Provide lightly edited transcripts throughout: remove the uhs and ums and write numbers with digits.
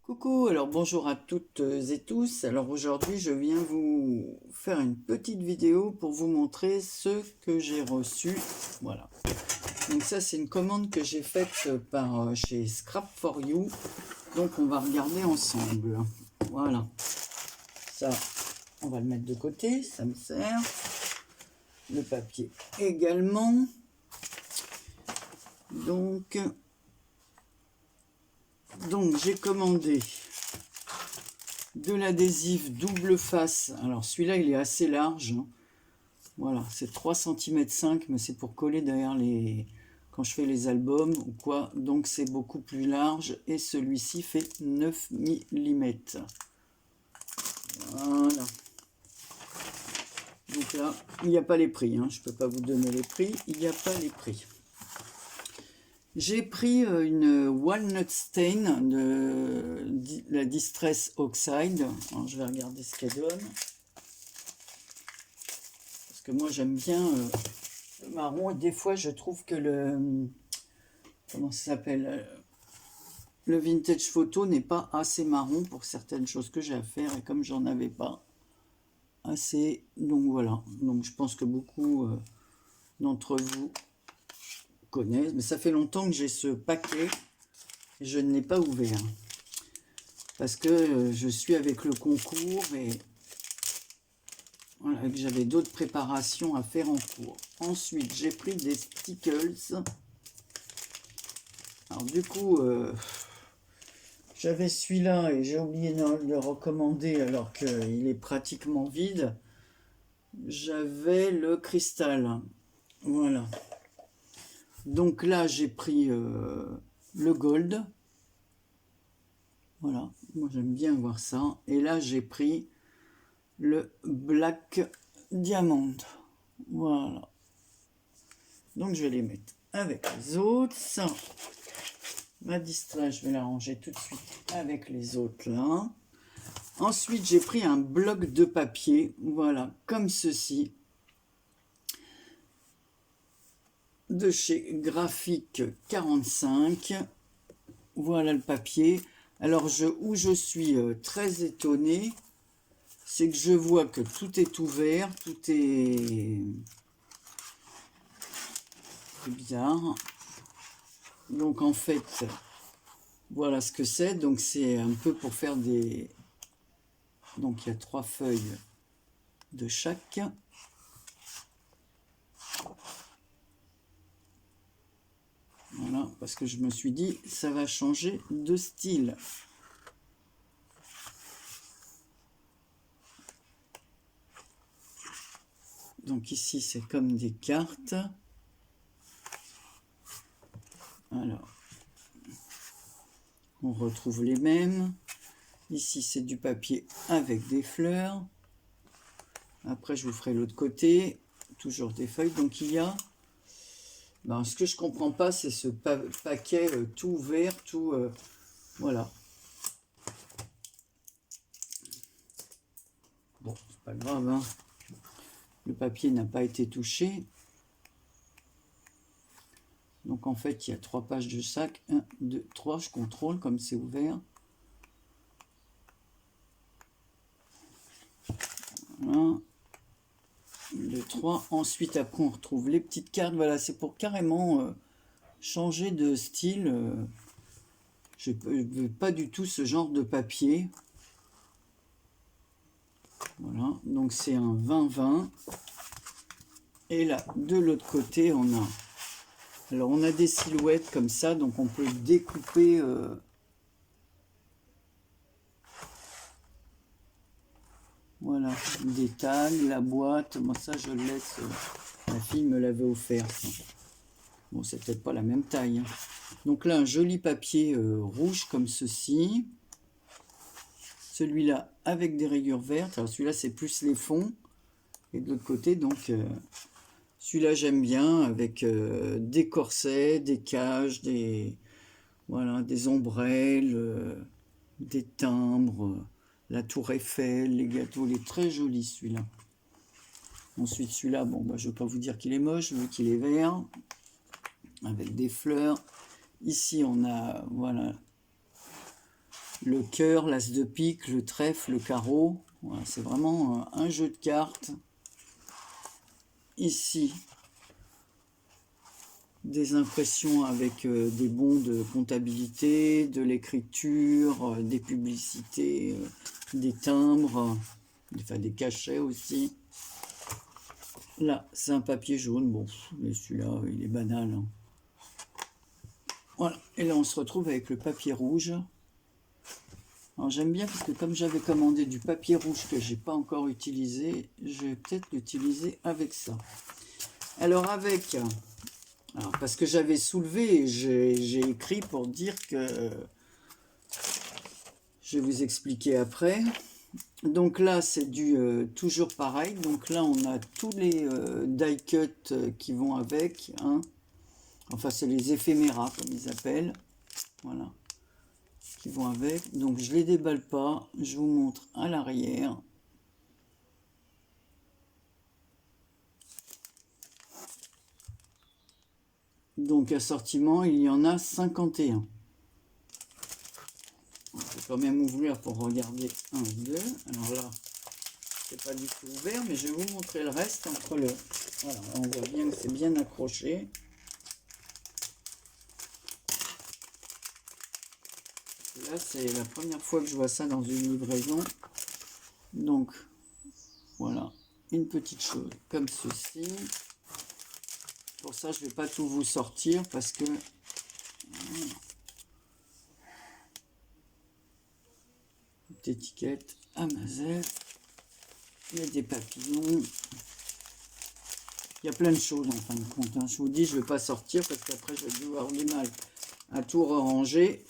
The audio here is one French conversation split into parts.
Coucou, alors bonjour à toutes et tous. Alors aujourd'hui, je viens vous faire une petite vidéo pour vous montrer ce que j'ai reçu. Voilà. Donc ça, c'est une commande que j'ai faite par chez Scrap for You. Donc on va regarder ensemble. Voilà. Ça, on va le mettre de côté, ça me sert. Le papier également. Donc j'ai commandé de l'adhésif double face. Alors celui-là, il est assez large. Voilà, c'est 3,5 cm, mais c'est pour coller derrière les... quand je fais les albums ou quoi. Donc c'est beaucoup plus large. Et celui-ci fait 9 mm. Voilà. Donc là, il n'y a pas les prix. Hein. Je ne peux pas vous donner les prix. Il n'y a pas les prix. J'ai pris une Walnut Stain de la Distress Oxide. Alors, je vais regarder ce qu'elle donne. Parce que moi, j'aime bien le marron. Et des fois, je trouve que le... comment ça s'appelle, le vintage photo n'est pas assez marron pour certaines choses que j'ai à faire. Et comme j'en avais pas assez... Donc voilà. Donc je pense que beaucoup d'entre vous connaissent. Mais ça fait longtemps que j'ai ce paquet. Et je ne l'ai pas ouvert. Parce que je suis avec le concours et voilà, que j'avais d'autres préparations à faire en cours. Ensuite, j'ai pris des stickers. Alors du coup, j'avais celui-là et j'ai oublié de le recommander alors qu'il est pratiquement vide. J'avais le cristal. Voilà. Donc là, j'ai pris le gold. Voilà, moi j'aime bien voir ça. Et là, j'ai pris le Black Diamond. Voilà. Donc je vais les mettre avec les autres. Ça, ma Distress, je vais la ranger tout de suite avec les autres là. Ensuite, j'ai pris un bloc de papier. Voilà, comme ceci. De chez Graphique 45. Voilà le papier. Alors, où je suis très étonné, c'est que je vois que tout est ouvert, tout est bizarre. Donc, en fait, voilà ce que c'est. Donc, c'est un peu pour faire des... Donc, il y a 3 feuilles de chaque. Voilà, parce que je me suis dit, ça va changer de style. Donc ici, c'est comme des cartes. Alors, on retrouve les mêmes. Ici, c'est du papier avec des fleurs. Après, je vous ferai l'autre côté. Toujours des feuilles. Donc, il y a... Ben, ce que je comprends pas, c'est ce paquet tout ouvert, tout... voilà. Bon, c'est pas grave, hein. Le papier n'a pas été touché. Donc, en fait, il y a 3 pages de sac. 1, 2, 3. Je contrôle comme c'est ouvert. Voilà. 2, 3. Ensuite, après, on retrouve les petites cartes. Voilà, c'est pour carrément changer de style. Je ne veux pas du tout ce genre de papier. Voilà, donc c'est un 20-20. Et là, de l'autre côté, on a... Alors, on a des silhouettes comme ça, donc on peut découper... Voilà, des tags, la boîte. Moi, ça, je le laisse... ma fille me l'avait offert. Bon, c'est peut-être pas la même taille. Hein. Donc là, un joli papier rouge comme ceci. Celui-là avec des rayures vertes. Alors celui-là, c'est plus les fonds. Et de l'autre côté, donc, celui-là, j'aime bien avec des corsets, des cages, voilà, des ombrelles, des timbres, la tour Eiffel, les gâteaux. Il est très joli, celui-là. Ensuite, celui-là, bon, bah, je ne vais pas vous dire qu'il est moche, vu qu'il est vert. avec des fleurs. Ici, on a, voilà, le cœur, l'as de pique, le trèfle, le carreau. Voilà, c'est vraiment un jeu de cartes. Ici, des impressions avec des bons de comptabilité, de l'écriture, des publicités, des timbres, enfin des cachets aussi. Là, c'est un papier jaune. Bon, mais celui-là, il est banal, hein. Voilà, et là on se retrouve avec le papier rouge. Alors j'aime bien parce que comme j'avais commandé du papier rouge que j'ai pas encore utilisé, je vais peut-être l'utiliser avec ça. Alors parce que j'avais soulevé et j'ai écrit pour dire que je vais vous expliquer après. Donc là c'est du toujours pareil. Donc là on a tous les die cut qui vont avec, hein. Enfin c'est les éphéméras comme ils appellent, voilà, qui vont avec. Donc je les déballe pas, je vous montre à l'arrière. Donc assortiment, il y en a 51. On peut quand même ouvrir pour regarder 1, 2. Alors là, c'est pas du tout ouvert, mais je vais vous montrer le reste entre le. Voilà, on voit bien que c'est bien accroché. Là, c'est la première fois que je vois ça dans une livraison. Donc, voilà, une petite chose comme ceci. Pour ça, je ne vais pas tout vous sortir parce que... Petite étiquette Amazon. Il y a des papillons. Il y a plein de choses en fin de compte, hein. Je vous dis, je ne vais pas sortir parce qu'après, je vais avoir du mal à tout ranger.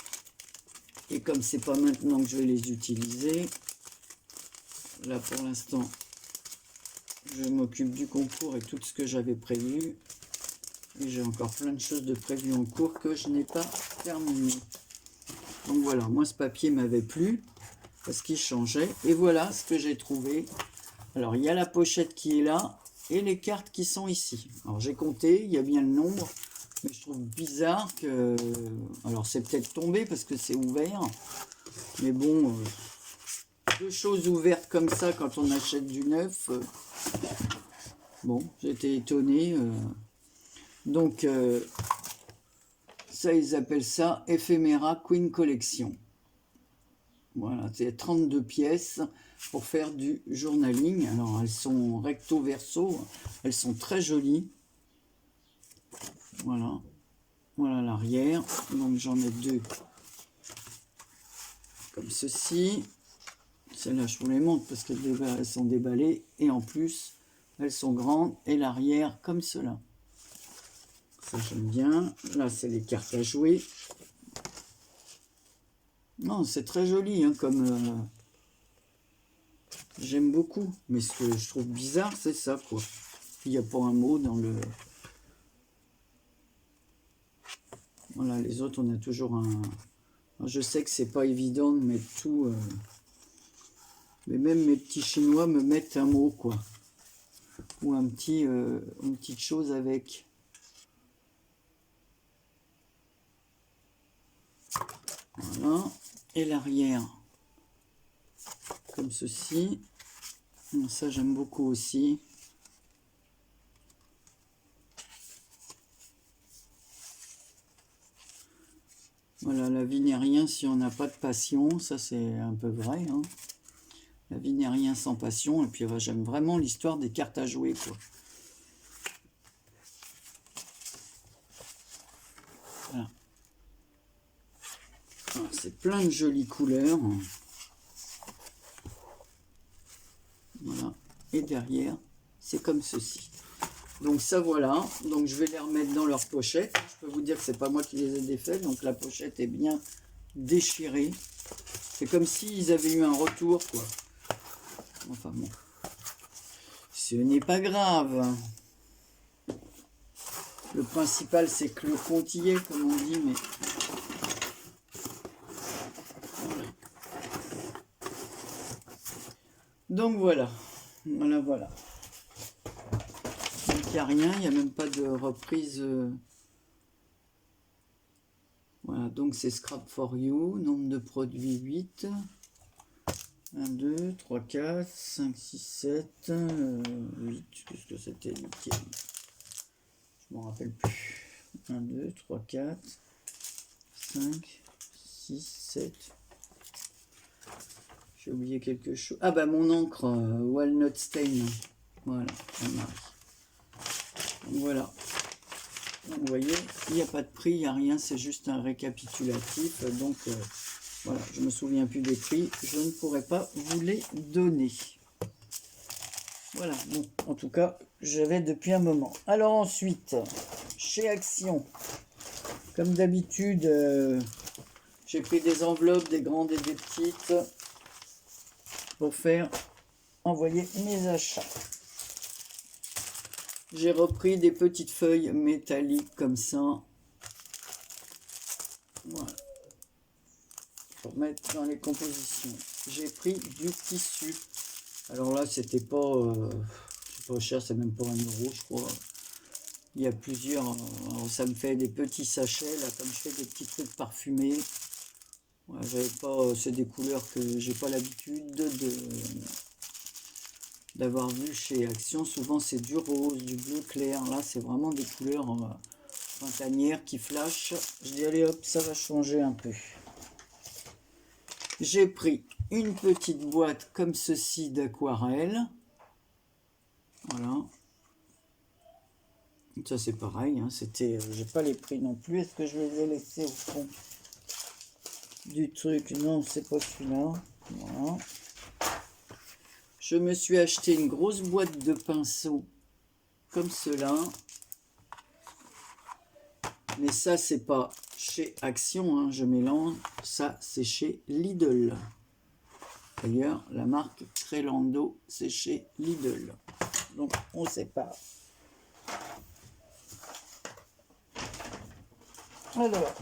Et comme c'est pas maintenant que je vais les utiliser, là pour l'instant, je m'occupe du concours et tout ce que j'avais prévu. Et j'ai encore plein de choses de prévues en cours que je n'ai pas terminé. Donc voilà, moi ce papier m'avait plu parce qu'il changeait. Et voilà ce que j'ai trouvé. Alors il y a la pochette qui est là et les cartes qui sont ici. Alors j'ai compté, il y a bien le nombre. Mais je trouve bizarre que... Alors c'est peut-être tombé parce que c'est ouvert. Mais bon, deux choses ouvertes comme ça quand on achète du neuf. Bon, j'étais étonné. Donc, ça, ils appellent ça Ephemera Queen Collection. Voilà, c'est 32 pièces pour faire du journaling. Alors, elles sont recto verso. Elles sont très jolies. Voilà. Voilà l'arrière. Donc, j'en ai deux comme ceci. Celles-là, je vous les montre parce qu'elles sont déballées. Et en plus, elles sont grandes. Et l'arrière, comme cela. Ça, j'aime bien. Là, c'est les cartes à jouer. Non, c'est très joli, hein, comme... J'aime beaucoup. Mais ce que je trouve bizarre, c'est ça, quoi. Il n'y a pas un mot dans le... Voilà, les autres, on a toujours un... Je sais que c'est pas évident de mettre tout... Mais même mes petits chinois me mettent un mot, quoi. Ou un petit, une petite chose avec... Voilà. Et l'arrière, comme ceci. Ça, j'aime beaucoup aussi. Voilà, la vie n'est rien si on n'a pas de passion. Ça, c'est un peu vrai, hein. La vie n'est rien sans passion. Et puis, j'aime vraiment l'histoire des cartes à jouer, quoi. Voilà. C'est plein de jolies couleurs. Voilà. Et derrière, c'est comme ceci. Donc ça, voilà. Donc je vais les remettre dans leur pochette. Je peux vous dire que c'est pas moi qui les ai défaits. Donc la pochette est bien déchirée. C'est comme s'ils avaient eu un retour, quoi. Enfin bon. Ce n'est pas grave. Le principal, c'est que le compte y est, comme on dit, mais... Voilà. Donc voilà. Voilà. Donc il n'y a rien, il n'y a même pas de reprise... Voilà, donc c'est Scrap for You, nombre de produits 8. 1, 2, 3, 4, 5, 6, 7, 8. Qu'est-ce que c'était? Je m'en rappelle plus. 1, 2, 3, 4, 5, 6, 7. J'ai oublié quelque chose. Ah bah mon encre Walnut Stain. Voilà, ça marche. Donc voilà. Donc, vous voyez, il n'y a pas de prix, il n'y a rien, c'est juste un récapitulatif. Donc voilà, je me souviens plus des prix, je ne pourrais pas vous les donner. Voilà, bon, en tout cas, j'avais depuis un moment. Alors ensuite, chez Action, comme d'habitude, j'ai pris des enveloppes, des grandes et des petites, pour faire envoyer mes achats. J'ai repris des petites feuilles métalliques comme ça. Voilà. Pour mettre dans les compositions. J'ai pris du tissu. Alors là, c'était pas cher, c'est même pas 1 euro, je crois. Il y a plusieurs. Alors ça me fait des petits sachets, là, comme je fais des petits trucs parfumés. Ouais, j'avais pas, c'est des couleurs que j'ai pas l'habitude d'avoir vu chez Action. Souvent c'est du rose, du bleu clair. Là c'est vraiment des couleurs printanières qui flashent. Je dis allez hop, ça va changer un peu. J'ai pris une petite boîte comme ceci d'aquarelle. Voilà. Ça c'est pareil, hein, c'était, j'ai pas les prix non plus. Est-ce que je les ai laissés au fond du truc? Non, c'est pas celui-là. Voilà. Je me suis acheté une grosse boîte de pinceaux comme cela. Mais ça, c'est pas chez Action, hein, je mélange. Ça, c'est chez Lidl. D'ailleurs, la marque Crelando, c'est chez Lidl. Donc, on sépare. Alors,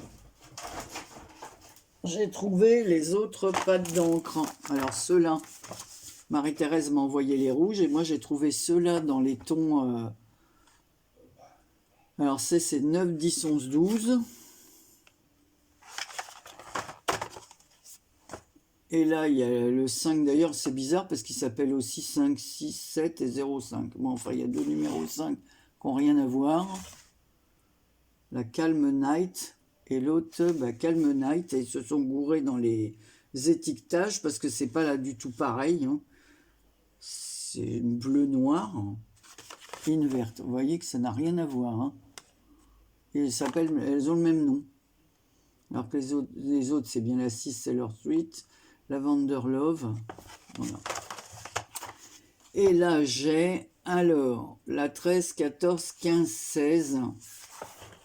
j'ai trouvé les autres pâtes d'encre. Alors, ceux-là, Marie-Thérèse m'a envoyé les rouges et moi, j'ai trouvé ceux-là dans les tons... Alors, c'est 9, 10, 11, 12. Et là, il y a le 5 d'ailleurs, c'est bizarre parce qu'il s'appelle aussi 5, 6, 7 et 0,5. Bon, enfin, il y a deux numéros 5 qui n'ont rien à voir. La Calm Night et l'autre, Calm Night. Et ils se sont gourés dans les étiquetages parce que c'est pas là du tout pareil. Hein. C'est bleu-noir, une verte. Vous voyez que ça n'a rien à voir. Hein. Et elles ont le même nom. Alors que les autres c'est bien la 6 Sailor Sweet. Lavender Love, voilà. Et là, j'ai, alors, la 13, 14, 15, 16.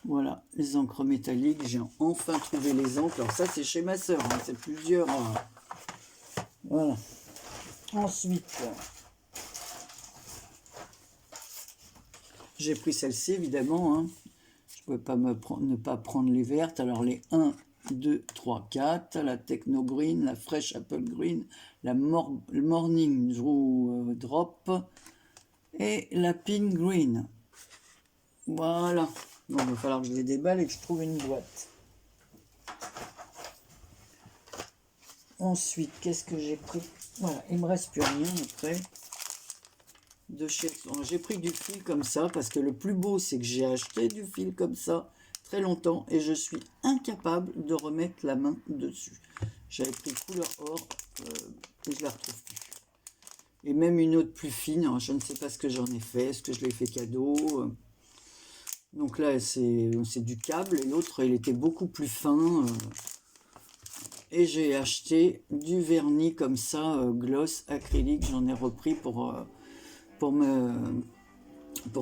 Voilà, les encres métalliques. J'ai enfin trouvé les encres. Alors ça, c'est chez ma soeur, hein, c'est plusieurs. Voilà. Ensuite, j'ai pris celle-ci, évidemment. Hein. Je ne pouvais pas ne pas prendre les vertes. Alors, les 1, 2, 3, 4, la Techno Green, la Fresh Apple Green, la Morning Drew Drop et la Pink Green. Voilà. Bon, il va falloir que je les déballe et que je trouve une boîte. Ensuite, qu'est-ce que j'ai pris? Voilà, il ne me reste plus rien après. J'ai pris du fil comme ça parce que le plus beau, c'est que j'ai acheté du fil comme ça très longtemps et je suis incapable de remettre la main dessus. J'avais pris couleur or et je la retrouve plus. Et même une autre plus fine, hein, je ne sais pas ce que j'en ai fait, est-ce que je l'ai fait cadeau. Donc là c'est du câble et l'autre il était beaucoup plus fin. Et j'ai acheté du vernis comme ça, gloss acrylique, j'en ai repris pour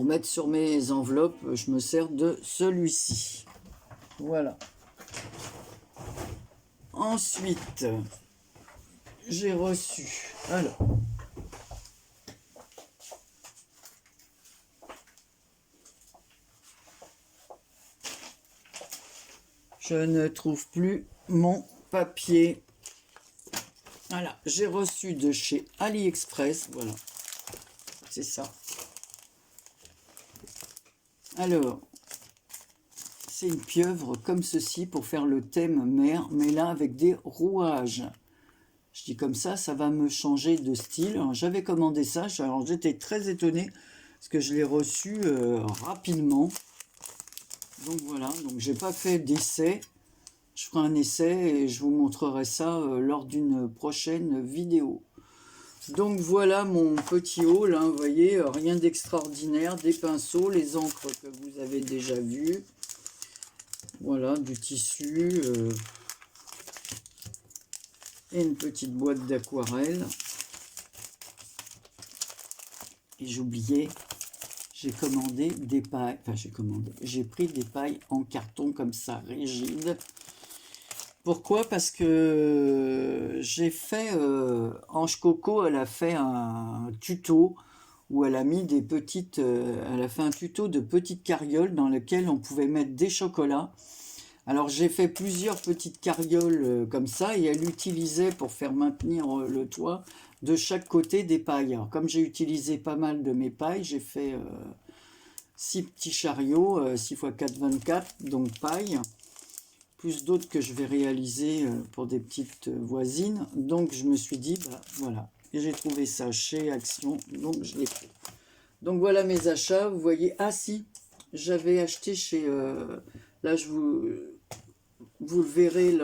mettre sur mes enveloppes, je me sers de celui-ci. Voilà. Ensuite, j'ai reçu... Alors... Je ne trouve plus mon papier. Voilà, j'ai reçu de chez AliExpress. Voilà, c'est ça. Alors, c'est une pieuvre comme ceci pour faire le thème mer, mais là avec des rouages. Je dis comme ça va me changer de style. J'avais commandé ça, alors j'étais très étonnée parce que je l'ai reçu rapidement. Donc voilà, donc j'ai pas fait d'essai. Je ferai un essai et je vous montrerai ça lors d'une prochaine vidéo. Donc voilà mon petit haul, hein, vous voyez, rien d'extraordinaire, des pinceaux, les encres que vous avez déjà vues. Voilà, du tissu et une petite boîte d'aquarelle. Et j'oubliais, j'ai commandé des pailles, j'ai pris des pailles en carton comme ça, rigides. Pourquoi? Parce que j'ai fait, Ange Coco, elle a fait un tuto où elle a mis des petites, elle a fait un tuto de petites carrioles dans lesquelles on pouvait mettre des chocolats. Alors j'ai fait plusieurs petites carrioles comme ça et elle utilisait pour faire maintenir le toit de chaque côté des pailles. Alors comme j'ai utilisé pas mal de mes pailles, j'ai fait 6 petits chariots, 6 x 4, 24, donc paille, plus d'autres que je vais réaliser pour des petites voisines. Donc je me suis dit, bah voilà, et j'ai trouvé ça chez Action, donc je l'ai fait. Donc voilà mes achats, vous voyez, ah si, j'avais acheté chez, là je vous le verrez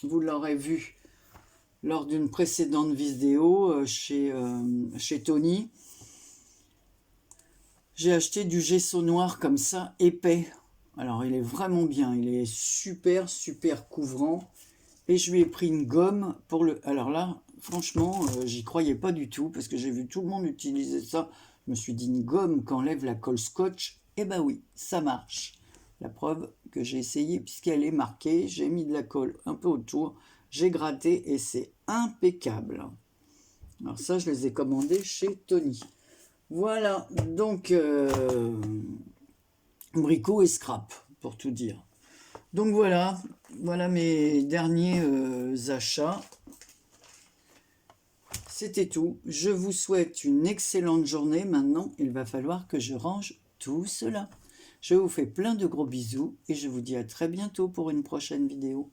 vous l'aurez vu lors d'une précédente vidéo chez Tony. J'ai acheté du gesso noir comme ça, épais. Alors il est vraiment bien, il est super couvrant. Et je lui ai pris une gomme pour le... Alors là, franchement, j'y croyais pas du tout parce que j'ai vu tout le monde utiliser ça. Je me suis dit, une gomme qui enlève la colle scotch, eh ben oui, ça marche. La preuve que j'ai essayé, puisqu'elle est marquée, j'ai mis de la colle un peu autour, j'ai gratté et c'est impeccable. Alors ça, je les ai commandés chez Tony. Voilà, donc Brico et Scrap, pour tout dire. Donc voilà mes derniers achats. C'était tout. Je vous souhaite une excellente journée. Maintenant, il va falloir que je range tout cela. Je vous fais plein de gros bisous et je vous dis à très bientôt pour une prochaine vidéo.